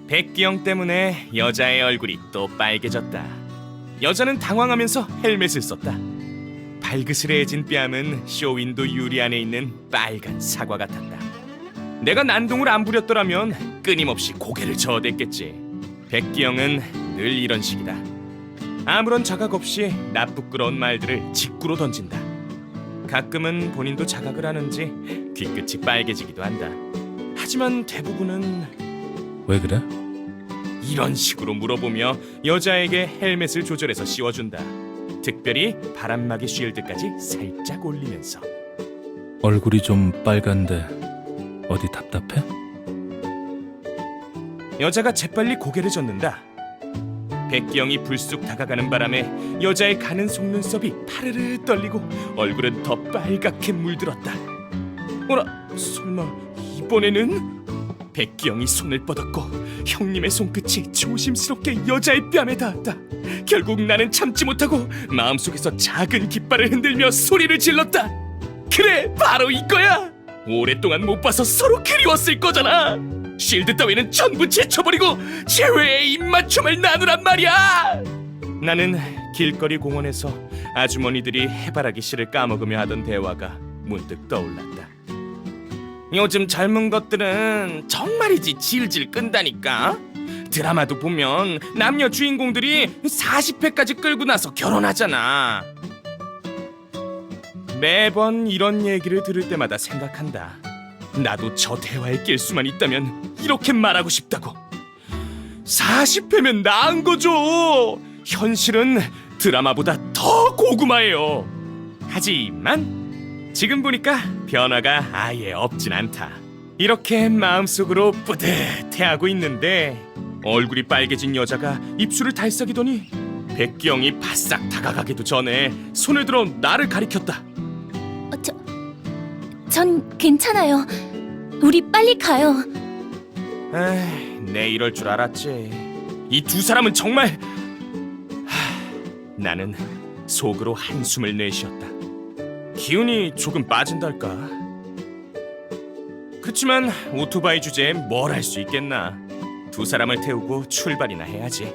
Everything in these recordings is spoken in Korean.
백기영 때문에 여자의 얼굴이 또 빨개졌다. 여자는 당황하면서 헬멧을 썼다. 발그스레해진 뺨은 쇼윈도 유리 안에 있는 빨간 사과 같았다. 내가 난동을 안 부렸더라면 끊임없이 고개를 저어댔겠지. 백기영은 늘 이런 식이다. 아무런 자각 없이 나쁘끄러운 말들을 직구로 던진다. 가끔은 본인도 자각을 하는지 귀끝이 빨개지기도 한다. 하지만 대부분은 왜 그래? 이런 식으로 물어보며 여자에게 헬멧을 조절해서 씌워준다. 특별히 바람막이 쉴드까지 살짝 올리면서. 얼굴이 좀 빨간데 어디 답답해? 여자가 재빨리 고개를 젓는다. 백기영이 불쑥 다가가는 바람에 여자의 가는 속눈썹이 파르르 떨리고 얼굴은 더 빨갛게 물들었다. 어라, 설마 이번에는? 백기영이 손을 뻗었고 형님의 손끝이 조심스럽게 여자의 뺨에 닿았다. 결국 나는 참지 못하고 마음속에서 작은 깃발을 흔들며 소리를 질렀다. 그래, 바로 이거야. 오랫동안 못 봐서 서로 그리웠을 거잖아. 쉴드 따위는 전부 제쳐버리고 제외의 입맞춤을 나누란 말이야. 나는 길거리 공원에서 아주머니들이 해바라기 씨를 까먹으며 하던 대화가 문득 떠올랐다. 요즘 젊은 것들은 정말이지 질질 끈다니까. 드라마도 보면 남녀 주인공들이 40회까지 끌고 나서 결혼하잖아. 매번 이런 얘기를 들을 때마다 생각한다. 나도 저 대화에 낄 수만 있다면 이렇게 말하고 싶다고. 40회면 나은 거죠. 현실은 드라마보다 더 고구마예요. 하지만 지금 보니까 변화가 아예 없진 않다. 이렇게 마음속으로 뿌듯해하고 있는데 얼굴이 빨개진 여자가 입술을 달싹이더니 백기영이 바싹 다가가기도 전에 손을 들어 나를 가리켰다. 전 괜찮아요. 우리 빨리 가요. 에이, 내 이럴 줄 알았지. 이 두 사람은 정말... 나는 속으로 한숨을 내쉬었다. 기운이 조금 빠진달까. 그치만 오토바이 주제에 뭘 할 수 있겠나. 두 사람을 태우고 출발이나 해야지.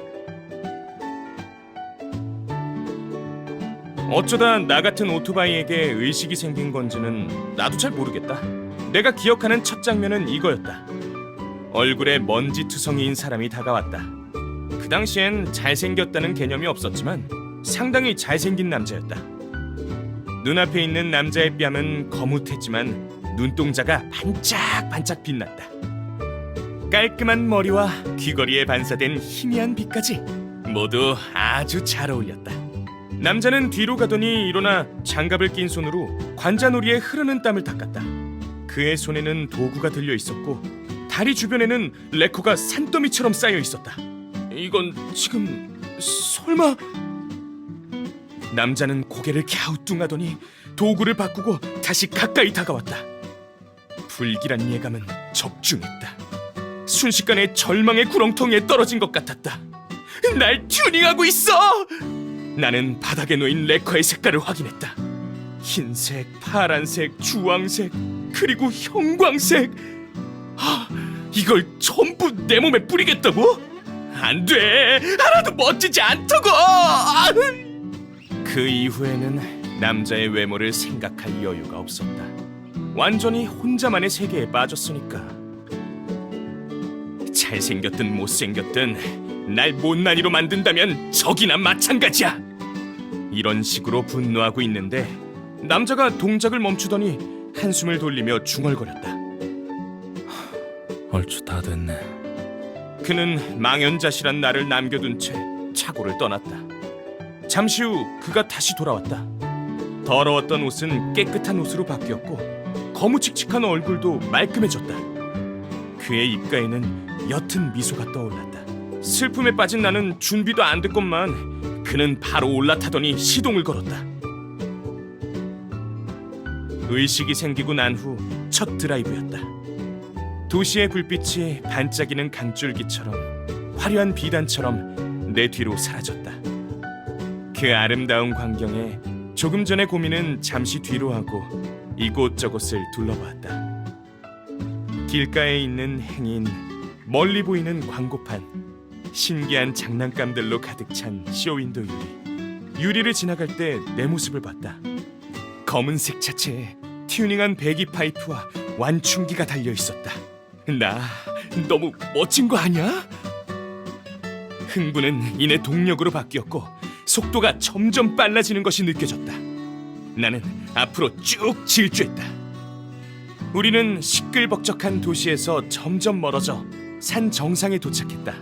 어쩌다 나 같은 오토바이에게 의식이 생긴 건지는 나도 잘 모르겠다. 내가 기억하는 첫 장면은 이거였다. 얼굴에 먼지 투성이인 사람이 다가왔다. 그 당시엔 잘생겼다는 개념이 없었지만 상당히 잘생긴 남자였다. 눈앞에 있는 남자의 뺨은 거뭇했지만 눈동자가 반짝반짝 빛났다. 깔끔한 머리와 귀걸이에 반사된 희미한 빛까지 모두 아주 잘 어울렸다. 남자는 뒤로 가더니 일어나 장갑을 낀 손으로 관자놀이에 흐르는 땀을 닦았다. 그의 손에는 도구가 들려 있었고 다리 주변에는 레커가 산더미처럼 쌓여 있었다. 이건 지금 설마... 남자는 고개를 갸우뚱하더니 도구를 바꾸고 다시 가까이 다가왔다. 불길한 예감은 적중했다. 순식간에 절망의 구렁텅이에 떨어진 것 같았다. 날 튜닝하고 있어! 나는 바닥에 놓인 레커의 색깔을 확인했다. 흰색, 파란색, 주황색, 그리고 형광색. 이걸 전부 내 몸에 뿌리겠다고? 안 돼! 하나도 멋지지 않다고! 그 이후에는 남자의 외모를 생각할 여유가 없었다. 완전히 혼자만의 세계에 빠졌으니까. 잘생겼든 못생겼든 날 못난이로 만든다면 적이나 마찬가지야. 이런 식으로 분노하고 있는데 남자가 동작을 멈추더니 한숨을 돌리며 중얼거렸다. 얼추 다 됐네. 그는 망연자실한 나를 남겨둔 채 차고를 떠났다. 잠시 후 그가 다시 돌아왔다. 더러웠던 옷은 깨끗한 옷으로 바뀌었고 거무칙칙한 얼굴도 말끔해졌다. 그의 입가에는 옅은 미소가 떠올랐다. 슬픔에 빠진 나는 준비도 안 됐건만 그는 바로 올라타더니 시동을 걸었다. 의식이 생기고 난 후 첫 드라이브였다. 도시의 불빛이 반짝이는 강줄기처럼 화려한 비단처럼 내 뒤로 사라졌다. 그 아름다운 광경에 조금 전의 고민은 잠시 뒤로 하고 이곳저곳을 둘러보았다. 길가에 있는 행인, 멀리 보이는 광고판, 신기한 장난감들로 가득 찬 쇼윈도 유리를 지나갈 때 내 모습을 봤다. 검은색 차체에 튜닝한 배기 파이프와 완충기가 달려 있었다. 나 너무 멋진 거 아니야? 흥분은 이내 동력으로 바뀌었고 속도가 점점 빨라지는 것이 느껴졌다. 나는 앞으로 쭉 질주했다. 우리는 시끌벅적한 도시에서 점점 멀어져 산 정상에 도착했다.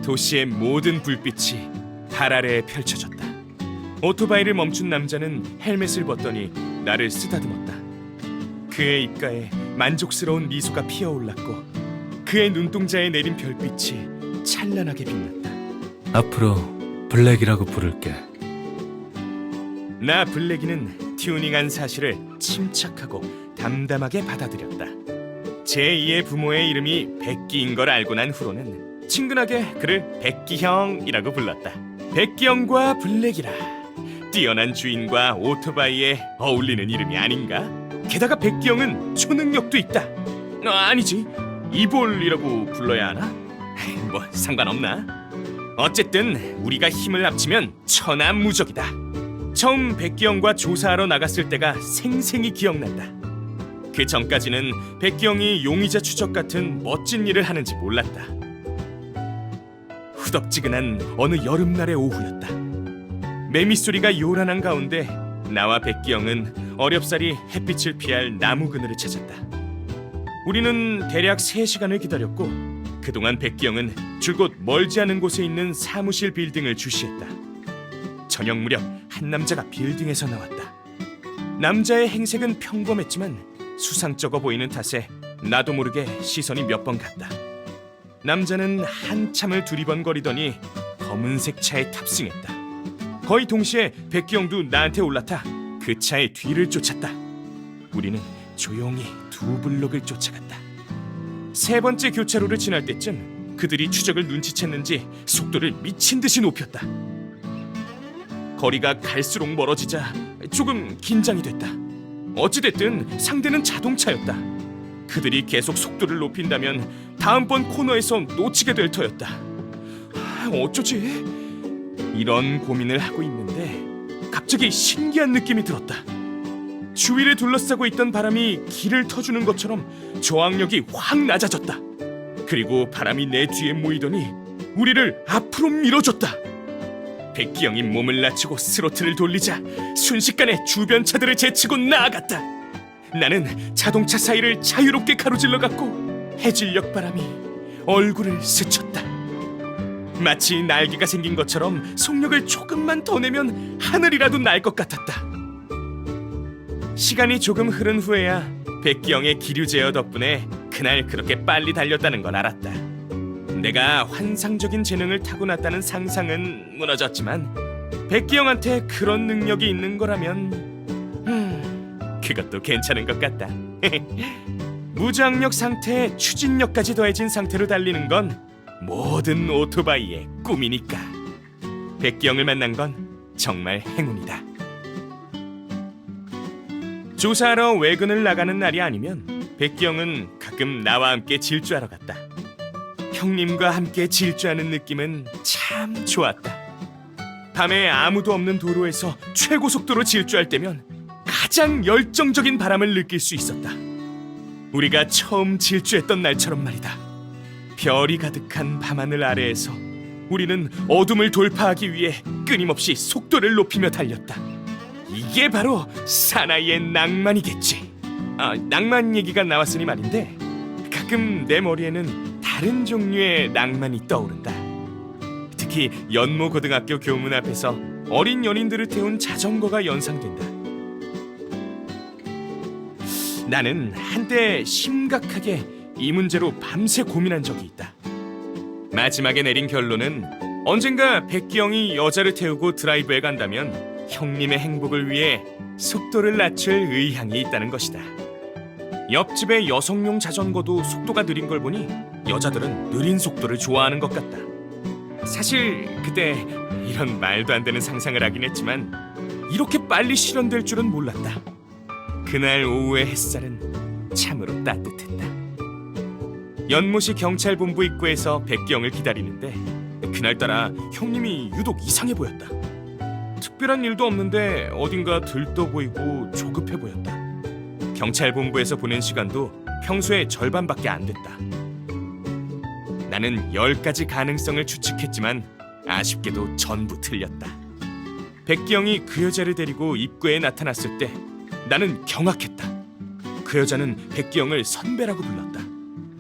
도시의 모든 불빛이 달 아래에 펼쳐졌다. 오토바이를 멈춘 남자는 헬멧을 벗더니 나를 쓰다듬었다. 그의 입가에 만족스러운 미소가 피어올랐고 그의 눈동자에 내린 별빛이 찬란하게 빛났다. 앞으로 블랙이라고 부를게. 나 블랙이는 튜닝한 사실을 침착하고 담담하게 받아들였다. 제2의 부모의 이름이 백기인 걸 알고 난 후로는 친근하게 그를 백기형이라고 불렀다. 백기형과 블랙이라 뛰어난 주인과 오토바이에 어울리는 이름이 아닌가? 게다가 백기형은 초능력도 있다. 아니지, 이볼이라고 불러야 하나? 뭐 상관없나? 어쨌든 우리가 힘을 합치면 천하무적이다. 처음 백기형과 조사하러 나갔을 때가 생생히 기억난다. 그 전까지는 백기형이 용의자 추적 같은 멋진 일을 하는지 몰랐다. 후덥지근한 어느 여름날의 오후였다. 매미소리가 요란한 가운데 나와 백기형은 어렵사리 햇빛을 피할 나무 그늘을 찾았다. 우리는 대략 3시간을 기다렸고 그동안 백기형은 줄곧 멀지 않은 곳에 있는 사무실 빌딩을 주시했다. 저녁 무렵 한 남자가 빌딩에서 나왔다. 남자의 행색은 평범했지만 수상쩍어 보이는 탓에 나도 모르게 시선이 몇 번 갔다. 남자는 한참을 두리번거리더니 검은색 차에 탑승했다. 거의 동시에 백기영도 나한테 올라타 그 차의 뒤를 쫓았다. 우리는 조용히 2블록을 쫓아갔다. 3번째 교차로를 지날 때쯤 그들이 추적을 눈치챘는지 속도를 미친 듯이 높였다. 거리가 갈수록 멀어지자 조금 긴장이 됐다. 어찌됐든 상대는 자동차였다. 그들이 계속 속도를 높인다면 다음번 코너에서 놓치게 될 터였다. 어쩌지? 이런 고민을 하고 있는데 갑자기 신기한 느낌이 들었다. 주위를 둘러싸고 있던 바람이 길을 터주는 것처럼 저항력이 확 낮아졌다. 그리고 바람이 내 뒤에 모이더니 우리를 앞으로 밀어줬다. 백기영이 몸을 낮추고 스로틀을 돌리자 순식간에 주변 차들을 제치고 나아갔다. 나는 자동차 사이를 자유롭게 가로질러 갔고 해질녘 바람이 얼굴을 스쳤다. 마치 날개가 생긴 것처럼 속력을 조금만 더 내면 하늘이라도 날 것 같았다. 시간이 조금 흐른 후에야 백기영의 기류 제어 덕분에 그날 그렇게 빨리 달렸다는 걸 알았다. 내가 환상적인 재능을 타고났다는 상상은 무너졌지만 백기영한테 그런 능력이 있는 거라면 그것도 괜찮은 것 같다. 무장력 상태에 추진력까지 더해진 상태로 달리는 건 모든 오토바이의 꿈이니까. 백기영을 만난 건 정말 행운이다. 조사하러 외근을 나가는 날이 아니면 백기영은 가끔 나와 함께 질주하러 갔다. 형님과 함께 질주하는 느낌은 참 좋았다. 밤에 아무도 없는 도로에서 최고 속도로 질주할 때면 가장 열정적인 바람을 느낄 수 있었다. 우리가 처음 질주했던 날처럼 말이다. 별이 가득한 밤하늘 아래에서 우리는 어둠을 돌파하기 위해 끊임없이 속도를 높이며 달렸다. 이게 바로 사나이의 낭만이겠지. 낭만 얘기가 나왔으니 말인데 가끔 내 머리에는 다른 종류의 낭만이 떠오른다. 특히 연모고등학교 교문 앞에서 어린 연인들을 태운 자전거가 연상된다. 나는 한때 심각하게 이 문제로 밤새 고민한 적이 있다. 마지막에 내린 결론은 언젠가 백기영이 여자를 태우고 드라이브에 간다면 형님의 행복을 위해 속도를 낮출 의향이 있다는 것이다. 옆집의 여성용 자전거도 속도가 느린 걸 보니 여자들은 느린 속도를 좋아하는 것 같다. 사실 그때 이런 말도 안 되는 상상을 하긴 했지만 이렇게 빨리 실현될 줄은 몰랐다. 그날 오후의 햇살은 참으로 따뜻했다. 연못이 경찰본부 입구에서 백기영을 기다리는데 그날따라 형님이 유독 이상해 보였다. 특별한 일도 없는데 어딘가 들떠 보이고 조급해 보였다. 경찰본부에서 보낸 시간도 평소의 절반밖에 안 됐다. 나는 10가지 가능성을 추측했지만 아쉽게도 전부 틀렸다. 백기영이 그 여자를 데리고 입구에 나타났을 때 나는 경악했다. 그 여자는 백기영을 선배라고 불렀다.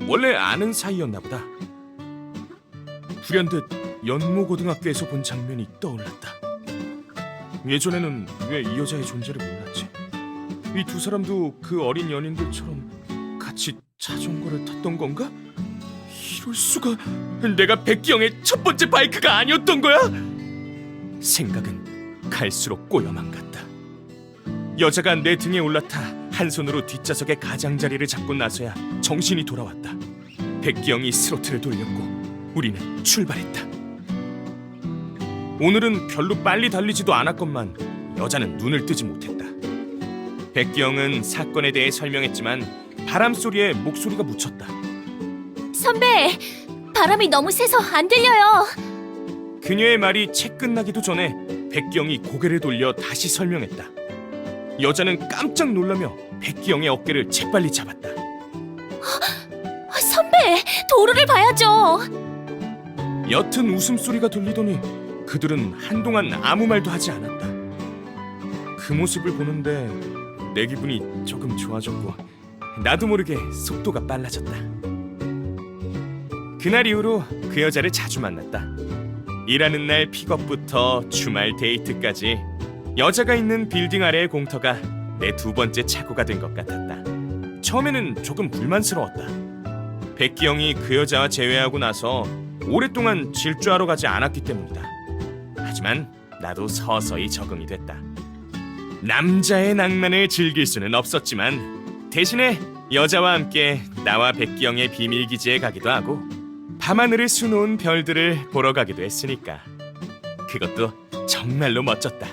원래 아는 사이였나 보다. 불현듯 연모고등학교에서 본 장면이 떠올랐다. 예전에는 왜 이 여자의 존재를 몰랐지? 이 두 사람도 그 어린 연인들처럼 같이 자전거를 탔던 건가? 이럴 수가... 내가 백기영의 첫 번째 바이크가 아니었던 거야? 생각은 갈수록 꼬여만 갔다. 여자가 내 등에 올라타 한 손으로 뒷좌석의 가장자리를 잡고 나서야 정신이 돌아왔다. 백기영이 스로틀을 돌렸고 우리는 출발했다. 오늘은 별로 빨리 달리지도 않았건만 여자는 눈을 뜨지 못했다. 백기영은 사건에 대해 설명했지만 바람 소리에 목소리가 묻혔다. 선배, 바람이 너무 세서 안 들려요. 그녀의 말이 채 끝나기도 전에 백기영이 고개를 돌려 다시 설명했다. 여자는 깜짝 놀라며 백기영의 어깨를 재빨리 잡았다. 선배, 도로를 봐야죠. 옅은 웃음소리가 들리더니 그들은 한동안 아무 말도 하지 않았다. 그 모습을 보는데 내 기분이 조금 좋아졌고 나도 모르게 속도가 빨라졌다. 그날 이후로 그 여자를 자주 만났다. 일하는 날 픽업부터 주말 데이트까지 여자가 있는 빌딩 아래의 공터가 내 두 번째 차고가 된 것 같았다. 처음에는 조금 불만스러웠다. 백기영이 그 여자와 재회하고 나서 오랫동안 질주하러 가지 않았기 때문이다. 하지만 나도 서서히 적응이 됐다. 남자의 낭만을 즐길 수는 없었지만 대신에 여자와 함께 나와 백기영의 비밀기지에 가기도 하고 밤하늘에 수놓은 별들을 보러 가기도 했으니까 그것도 정말로 멋졌다.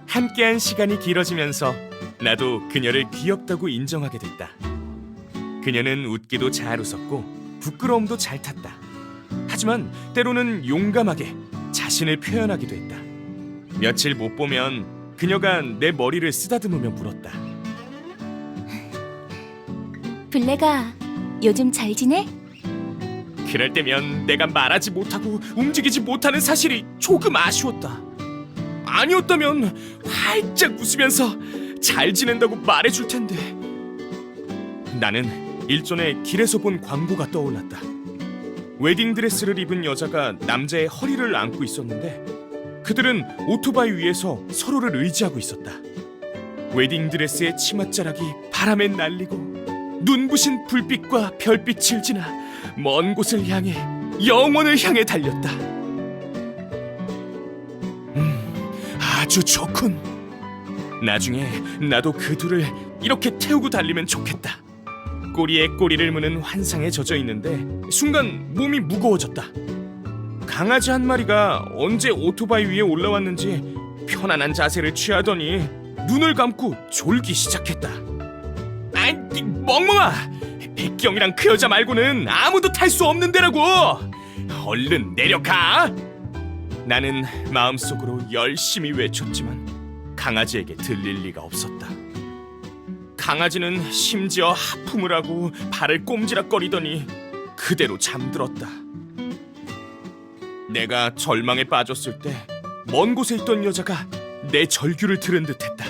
함께한 시간이 길어지면서 나도 그녀를 귀엽다고 인정하게 됐다. 그녀는 웃기도 잘 웃었고 부끄러움도 잘 탔다. 하지만 때로는 용감하게 자신을 표현하기도 했다. 며칠 못 보면 그녀가 내 머리를 쓰다듬으며 물었다. 블레가 요즘 잘 지내? 그럴 때면 내가 말하지 못하고 움직이지 못하는 사실이 조금 아쉬웠다. 아니었다면 활짝 웃으면서 잘 지낸다고 말해줄 텐데. 나는 일전에 길에서 본 광고가 떠올랐다. 웨딩드레스를 입은 여자가 남자의 허리를 안고 있었는데 그들은 오토바이 위에서 서로를 의지하고 있었다. 웨딩드레스의 치맛자락이 바람에 날리고 눈부신 불빛과 별빛을 지나 먼 곳을 향해 영원을 향해 달렸다. 아주 좋군. 나중에 나도 그 둘을 이렇게 태우고 달리면 좋겠다. 꼬리에 꼬리를 무는 환상에 젖어 있는데 순간 몸이 무거워졌다. 강아지 한 마리가 언제 오토바이 위에 올라왔는지 편안한 자세를 취하더니 눈을 감고 졸기 시작했다. 아이, 멍멍아! 백기영이랑 그 여자 말고는 아무도 탈 수 없는 데라고! 얼른 내려가! 나는 마음속으로 열심히 외쳤지만 강아지에게 들릴 리가 없었다. 강아지는 심지어 하품을 하고 발을 꼼지락거리더니 그대로 잠들었다. 내가 절망에 빠졌을 때 먼 곳에 있던 여자가 내 절규를 들은 듯했다.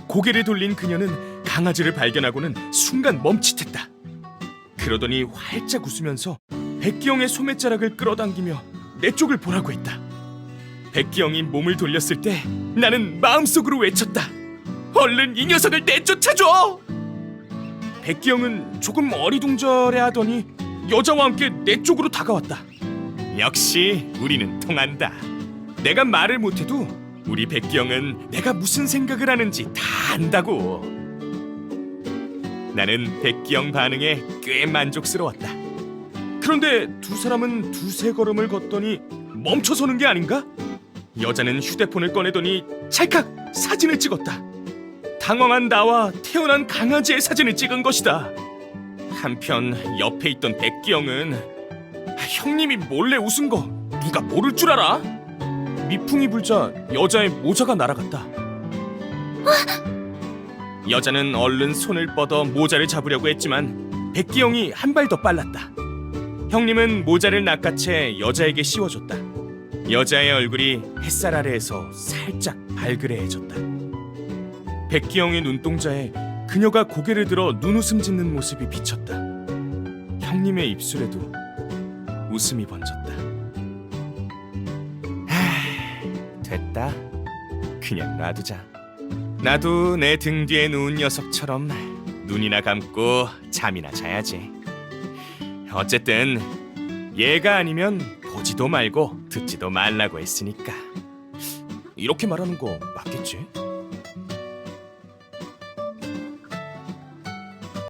고개를 돌린 그녀는 강아지를 발견하고는 순간 멈칫했다. 그러더니 활짝 웃으면서 백기영의 소매자락을 끌어당기며 내 쪽을 보라고 했다. 백기영이 몸을 돌렸을 때 나는 마음속으로 외쳤다. 얼른 이 녀석을 내쫓아줘! 백기영은 조금 어리둥절해하더니 여자와 함께 내 쪽으로 다가왔다. 역시 우리는 통한다. 내가 말을 못해도 우리 백기영은 내가 무슨 생각을 하는지 다 안다고. 나는 백기영 반응에 꽤 만족스러웠다. 그런데 두 사람은 두세 걸음을 걷더니 멈춰서는 게 아닌가? 여자는 휴대폰을 꺼내더니 찰칵 사진을 찍었다. 당황한 나와 태어난 강아지의 사진을 찍은 것이다. 한편 옆에 있던 백기영은 형님이 몰래 웃은 거 누가 모를 줄 알아? 미풍이 불자 여자의 모자가 날아갔다. 여자는 얼른 손을 뻗어 모자를 잡으려고 했지만 백기영이 한 발 더 빨랐다. 형님은 모자를 낚아채 여자에게 씌워줬다. 여자의 얼굴이 햇살 아래에서 살짝 발그레해졌다. 백기영의 눈동자에 그녀가 고개를 들어 눈웃음 짓는 모습이 비쳤다. 형님의 입술에도 웃음이 번졌다. 됐다. 그냥 놔두자. 나도 내 등 뒤에 누운 녀석처럼 눈이나 감고 잠이나 자야지. 어쨌든 얘가 아니면 보지도 말고 듣지도 말라고 했으니까. 이렇게 말하는 거 맞겠지?